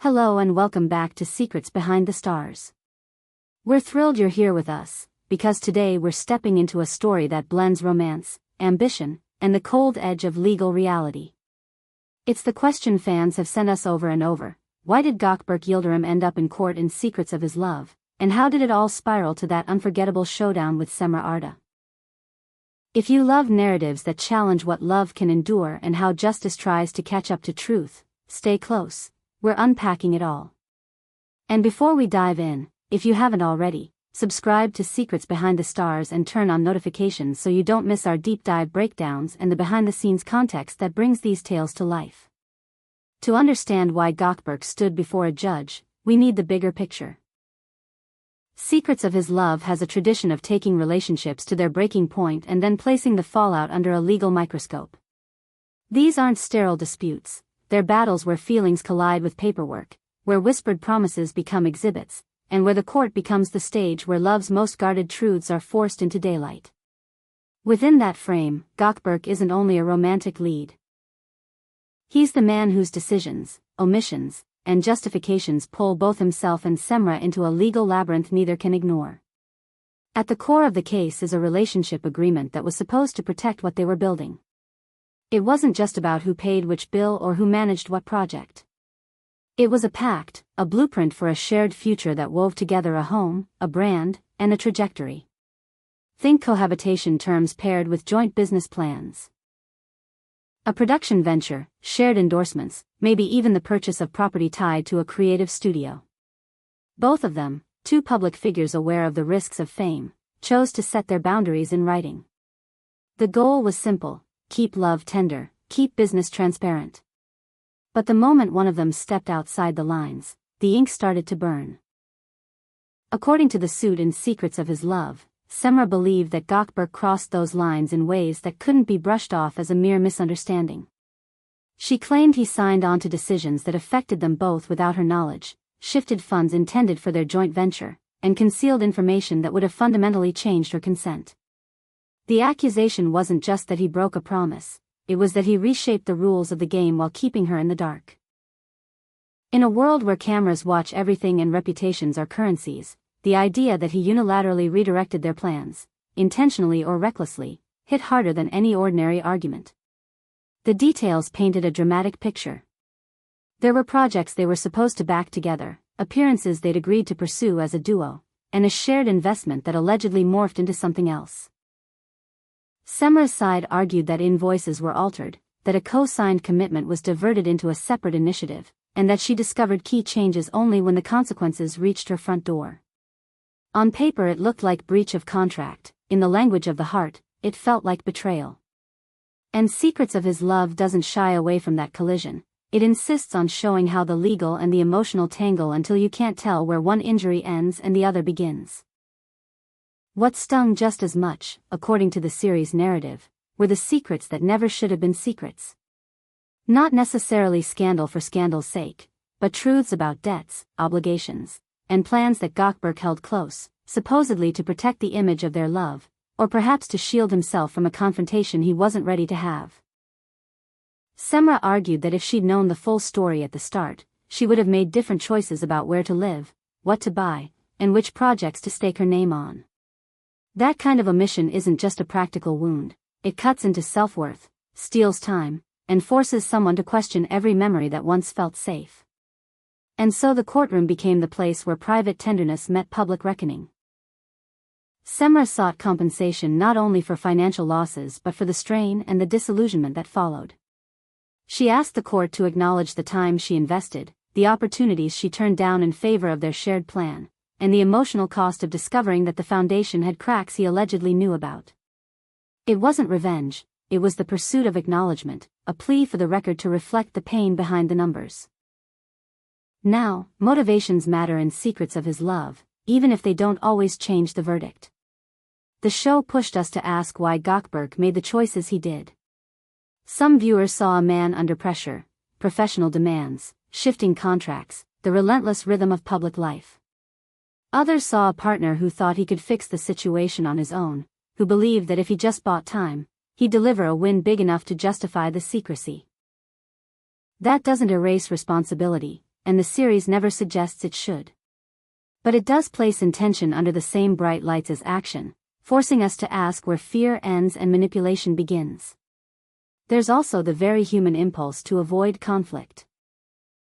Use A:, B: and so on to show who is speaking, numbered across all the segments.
A: Hello and welcome back to Secrets Behind the Stars. We're thrilled you're here with us, because today we're stepping into a story that blends romance, ambition, and the cold edge of legal reality. It's the question fans have sent us over and over: why did Gökberk Yildirim end up in court in Secrets of His Love, and how did it all spiral to that unforgettable showdown with Cemre Arda? If you love narratives that challenge what love can endure and how justice tries to catch up to truth, stay close. We're unpacking it all. And before we dive in, if you haven't already, subscribe to Secrets Behind the Stars and turn on notifications so you don't miss our deep dive breakdowns and the behind-the-scenes context that brings these tales to life. To understand why Gökberk stood before a judge, we need the bigger picture. Secrets of His Love has a tradition of taking relationships to their breaking point and then placing the fallout under a legal microscope. These aren't sterile disputes. They're battles where feelings collide with paperwork, where whispered promises become exhibits, and where the court becomes the stage where love's most guarded truths are forced into daylight. Within that frame, Gökberk isn't only a romantic lead. He's the man whose decisions, omissions, and justifications pull both himself and Cemre into a legal labyrinth neither can ignore. At the core of the case is a relationship agreement that was supposed to protect what they were building. It wasn't just about who paid which bill or who managed what project. It was a pact, a blueprint for a shared future that wove together a home, a brand, and a trajectory. Think cohabitation terms paired with joint business plans. A production venture, shared endorsements, maybe even the purchase of property tied to a creative studio. Both of them, two public figures aware of the risks of fame, chose to set their boundaries in writing. The goal was simple: keep love tender, keep business transparent. But the moment one of them stepped outside the lines, the ink started to burn. According to the suit in Secrets of His Love, Cemre believed that Gökberk crossed those lines in ways that couldn't be brushed off as a mere misunderstanding. She claimed he signed on to decisions that affected them both without her knowledge, shifted funds intended for their joint venture, and concealed information that would have fundamentally changed her consent. The accusation wasn't just that he broke a promise, it was that he reshaped the rules of the game while keeping her in the dark. In a world where cameras watch everything and reputations are currencies, the idea that he unilaterally redirected their plans, intentionally or recklessly, hit harder than any ordinary argument. The details painted a dramatic picture. There were projects they were supposed to back together, appearances they'd agreed to pursue as a duo, and a shared investment that allegedly morphed into something else. Cemre's side argued that invoices were altered, that a co-signed commitment was diverted into a separate initiative, and that she discovered key changes only when the consequences reached her front door. On paper it looked like breach of contract, in the language of the heart, it felt like betrayal. And Secrets of His Love doesn't shy away from that collision, it insists on showing how the legal and the emotional tangle until you can't tell where one injury ends and the other begins. What stung just as much, according to the series' narrative, were the secrets that never should have been secrets. Not necessarily scandal for scandal's sake, but truths about debts, obligations, and plans that Gökberk held close, supposedly to protect the image of their love, or perhaps to shield himself from a confrontation he wasn't ready to have. Cemre argued that if she'd known the full story at the start, she would have made different choices about where to live, what to buy, and which projects to stake her name on. That kind of omission isn't just a practical wound, it cuts into self-worth, steals time, and forces someone to question every memory that once felt safe. And so the courtroom became the place where private tenderness met public reckoning. Cemre sought compensation not only for financial losses but for the strain and the disillusionment that followed. She asked the court to acknowledge the time she invested, the opportunities she turned down in favor of their shared plan, and the emotional cost of discovering that the foundation had cracks he allegedly knew about. It wasn't revenge, it was the pursuit of acknowledgement, a plea for the record to reflect the pain behind the numbers. Now, motivations matter in Secrets of His Love, even if they don't always change the verdict. The show pushed us to ask why Gökberk made the choices he did. Some viewers saw a man under pressure, professional demands, shifting contracts, the relentless rhythm of public life. Others saw a partner who thought he could fix the situation on his own, who believed that if he just bought time, he'd deliver a win big enough to justify the secrecy. That doesn't erase responsibility, and the series never suggests it should. But it does place intention under the same bright lights as action, forcing us to ask where fear ends and manipulation begins. There's also the very human impulse to avoid conflict.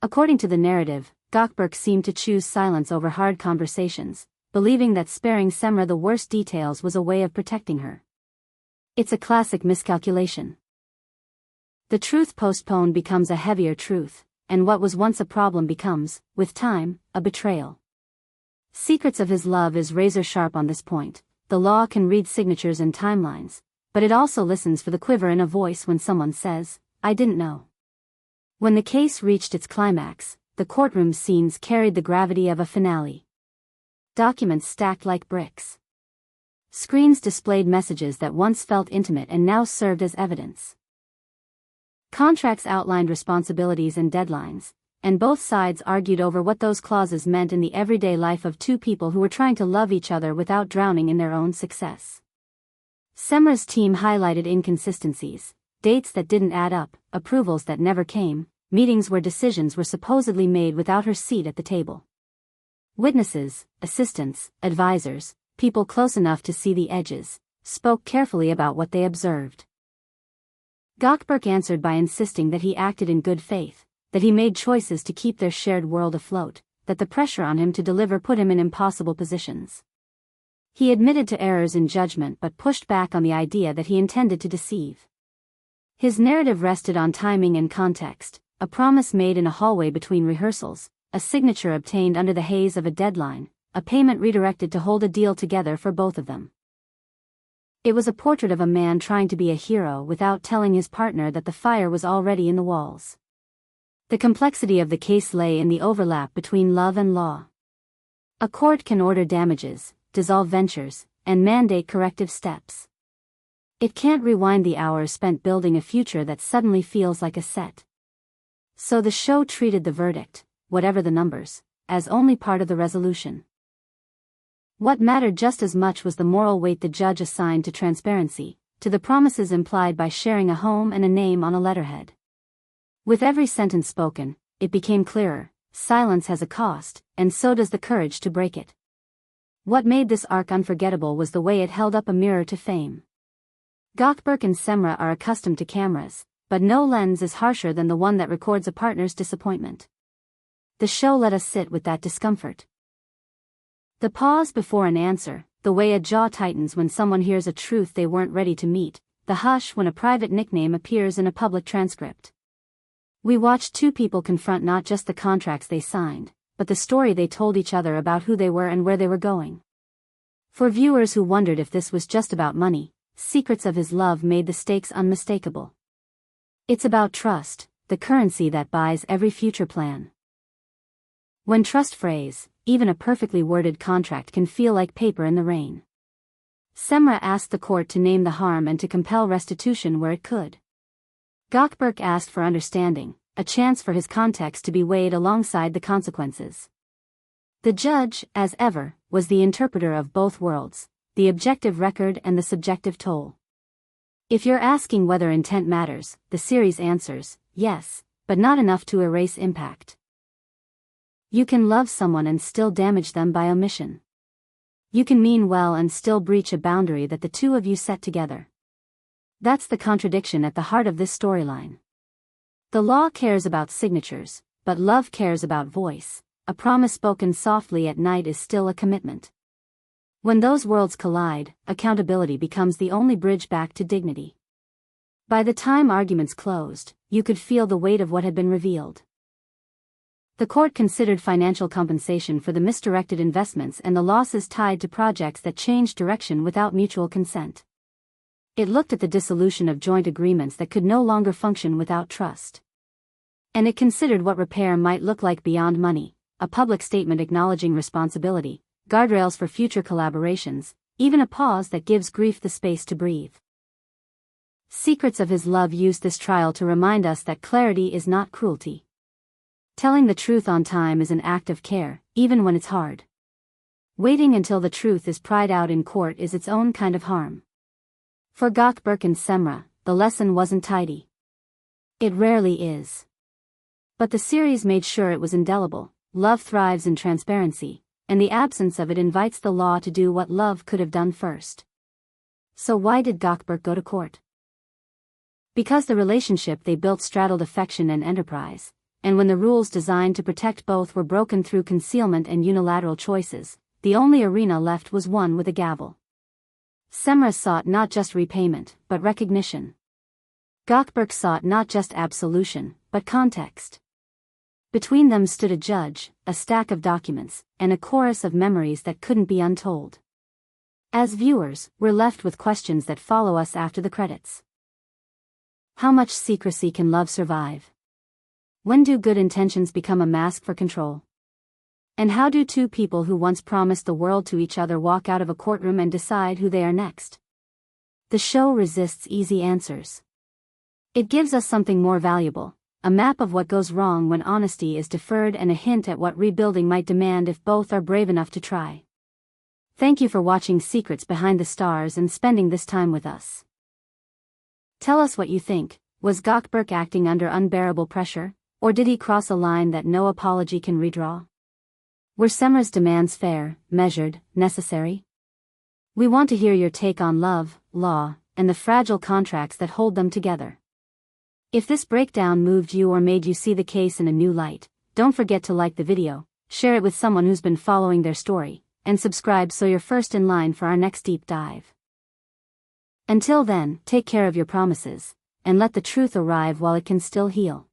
A: According to the narrative, Gökberk seemed to choose silence over hard conversations, believing that sparing Cemre the worst details was a way of protecting her. It's a classic miscalculation. The truth postponed becomes a heavier truth, and what was once a problem becomes, with time, a betrayal. Secrets of His Love is razor-sharp on this point. The law can read signatures and timelines, but it also listens for the quiver in a voice when someone says, "I didn't know." When the case reached its climax, the courtroom scenes carried the gravity of a finale. Documents stacked like bricks. Screens displayed messages that once felt intimate and now served as evidence. Contracts outlined responsibilities and deadlines, and both sides argued over what those clauses meant in the everyday life of two people who were trying to love each other without drowning in their own success. Cemre's team highlighted inconsistencies, dates that didn't add up, approvals that never came, meetings where decisions were supposedly made without her seat at the table. Witnesses, assistants, advisors, people close enough to see the edges, spoke carefully about what they observed. Gökberk answered by insisting that he acted in good faith, that he made choices to keep their shared world afloat, that the pressure on him to deliver put him in impossible positions. He admitted to errors in judgment but pushed back on the idea that he intended to deceive. His narrative rested on timing and context, a promise made in a hallway between rehearsals, a signature obtained under the haze of a deadline, a payment redirected to hold a deal together for both of them. It was a portrait of a man trying to be a hero without telling his partner that the fire was already in the walls. The complexity of the case lay in the overlap between love and law. A court can order damages, dissolve ventures, and mandate corrective steps. It can't rewind the hours spent building a future that suddenly feels like a set. So the show treated the verdict, whatever the numbers, as only part of the resolution. What mattered just as much was the moral weight the judge assigned to transparency, to the promises implied by sharing a home and a name on a letterhead. With every sentence spoken, it became clearer: silence has a cost, and so does the courage to break it. What made this arc unforgettable was the way it held up a mirror to fame. Gökberk and Cemre are accustomed to cameras, but no lens is harsher than the one that records a partner's disappointment. The show let us sit with that discomfort. The pause before an answer, the way a jaw tightens when someone hears a truth they weren't ready to meet, the hush when a private nickname appears in a public transcript. We watched two people confront not just the contracts they signed, but the story they told each other about who they were and where they were going. For viewers who wondered if this was just about money, Secrets of His Love made the stakes unmistakable. It's about trust, the currency that buys every future plan. When trust frays, even a perfectly worded contract can feel like paper in the rain. Cemre asked the court to name the harm and to compel restitution where it could. Gökberk asked for understanding, a chance for his context to be weighed alongside the consequences. The judge, as ever, was the interpreter of both worlds, the objective record and the subjective toll. If you're asking whether intent matters, the series answers, yes, but not enough to erase impact. You can love someone and still damage them by omission. You can mean well and still breach a boundary that the two of you set together. That's the contradiction at the heart of this storyline. The law cares about signatures, but love cares about voice. A promise spoken softly at night is still a commitment. When those worlds collide, accountability becomes the only bridge back to dignity. By the time arguments closed, you could feel the weight of what had been revealed. The court considered financial compensation for the misdirected investments and the losses tied to projects that changed direction without mutual consent. It looked at the dissolution of joint agreements that could no longer function without trust. And it considered what repair might look like beyond money: a public statement acknowledging responsibility, guardrails for future collaborations, even a pause that gives grief the space to breathe. Secrets of His Love used this trial to remind us that clarity is not cruelty. Telling the truth on time is an act of care, even when it's hard. Waiting until the truth is pried out in court is its own kind of harm. For Gökberk and Cemre, the lesson wasn't tidy. It rarely is. But the series made sure it was indelible. Love thrives in transparency, and the absence of it invites the law to do what love could have done first. So why did Gökberk go to court? Because the relationship they built straddled affection and enterprise, and when the rules designed to protect both were broken through concealment and unilateral choices, the only arena left was one with a gavel. Cemre sought not just repayment, but recognition. Gökberk sought not just absolution, but context. Between them stood a judge, a stack of documents, and a chorus of memories that couldn't be untold. As viewers, we're left with questions that follow us after the credits. How much secrecy can love survive? When do good intentions become a mask for control? And how do two people who once promised the world to each other walk out of a courtroom and decide who they are next? The show resists easy answers. It gives us something more valuable. A map of what goes wrong when honesty is deferred and a hint at what rebuilding might demand if both are brave enough to try. Thank you for watching Secrets Behind the Stars and spending this time with us. Tell us what you think. Was Gökberk acting under unbearable pressure, or did he cross a line that no apology can redraw? Were Cemre's demands fair, measured, necessary? We want to hear your take on love, law, and the fragile contracts that hold them together. If this breakdown moved you or made you see the case in a new light, don't forget to like the video, share it with someone who's been following their story, and subscribe so you're first in line for our next deep dive. Until then, take care of your promises, and let the truth arrive while it can still heal.